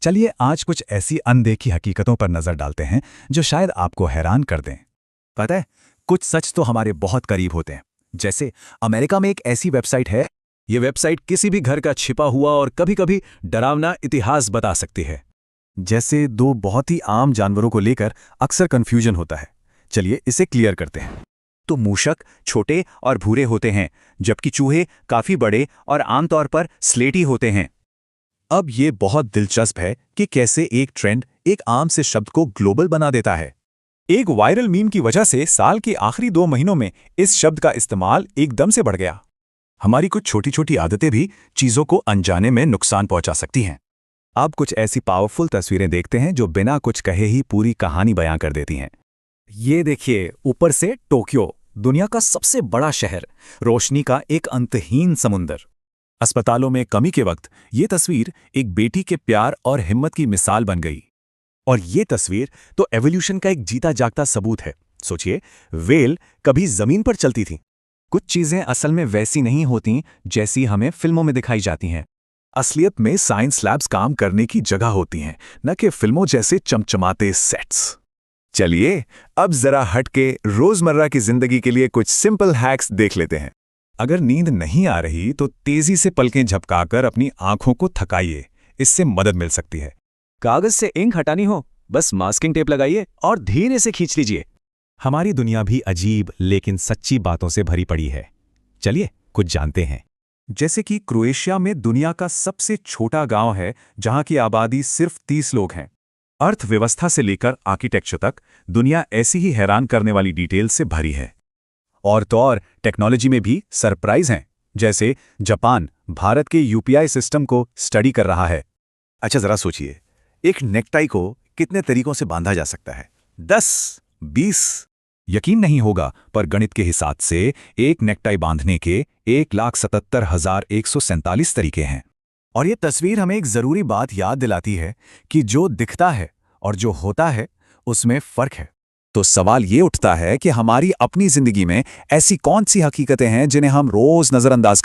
चलिए आज कुछ ऐसी अनदेखी हकीकतों पर नजर डालते हैं जो शायद आपको हैरान कर दें। पता है, कुछ सच तो हमारे बहुत करीब होते हैं। जैसे अमेरिका में एक ऐसी वेबसाइट है, ये वेबसाइट किसी भी घर का छिपा हुआ और कभी-कभी डरावना इतिहास बता सकती है। जैसे दो बहुत ही आम जानवरों को लेकर अक्सर कंफ्यूजन होता है। चलिए इसे क्लियर करते हैं। तो मूषक छोटे और भूरे होते हैं, जबकि चूहे काफी बड़े और आमतौर पर स्लेटी होते हैं। अब ये बहुत दिलचस्प है कि कैसे एक ट्रेंड एक आम से शब्द को ग्लोबल बना देता है। एक वायरल मीम की वजह से साल के आखिरी 2 महीनों में इस शब्द का इस्तेमाल एकदम से बढ़ गया। हमारी कुछ छोटी छोटी आदतें भी चीजों को अनजाने में नुकसान पहुंचा सकती हैं। अब कुछ ऐसी पावरफुल तस्वीरें देखते हैं जो बिना कुछ कहे ही पूरी कहानी बयां कर देती हैं। ये देखिए, ऊपर से टोक्यो, दुनिया का सबसे बड़ा शहर, रोशनी का एक अंतहीन समुंदर। अस्पतालों में कमी के वक्त ये तस्वीर एक बेटी के प्यार और हिम्मत की मिसाल बन गई। और ये तस्वीर तो एवोल्यूशन का एक जीता जागता सबूत है। सोचिए, व्हेल कभी जमीन पर चलती थी। कुछ चीजें असल में वैसी नहीं होती जैसी हमें फिल्मों में दिखाई जाती हैं। असलियत में साइंस लैब्स काम करने की जगह होती हैं, न कि फिल्मों जैसे चमचमाते सेट्स। चलिए अब जरा हट के रोजमर्रा की जिंदगी के लिए कुछ सिंपल हैक्स देख लेते हैं। अगर नींद नहीं आ रही तो तेजी से पलकें झपकाकर अपनी आंखों को थकाइए, इससे मदद मिल सकती है। कागज से इंक हटानी हो, बस मास्किंग टेप लगाइए और धीरे से खींच लीजिए। हमारी दुनिया भी अजीब लेकिन सच्ची बातों से भरी पड़ी है। चलिए कुछ जानते हैं। जैसे कि क्रोएशिया में दुनिया का सबसे छोटा गांव है, जहां की आबादी सिर्फ 30 लोग हैं। अर्थव्यवस्था से लेकर आर्किटेक्चर तक दुनिया ऐसी ही हैरान करने वाली डिटेल से भरी है। और तो और टेक्नोलॉजी में भी सरप्राइज हैं, जैसे जापान भारत के यूपीआई सिस्टम को स्टडी कर रहा है। अच्छा जरा सोचिए, एक नेकटाई को कितने तरीकों से बांधा जा सकता है? 10, 20? यकीन नहीं होगा, पर गणित के हिसाब से एक नेकटाई बांधने के 1,77,147 तरीके हैं। और ये तस्वीर हमें एक जरूरी बात याद दिलाती है कि जो दिखता है और जो होता है उसमें फर्क है। तो सवाल ये उठता है कि हमारी अपनी जिंदगी में ऐसी कौन सी हकीकतें हैं जिन्हें हम रोज नजरअंदाज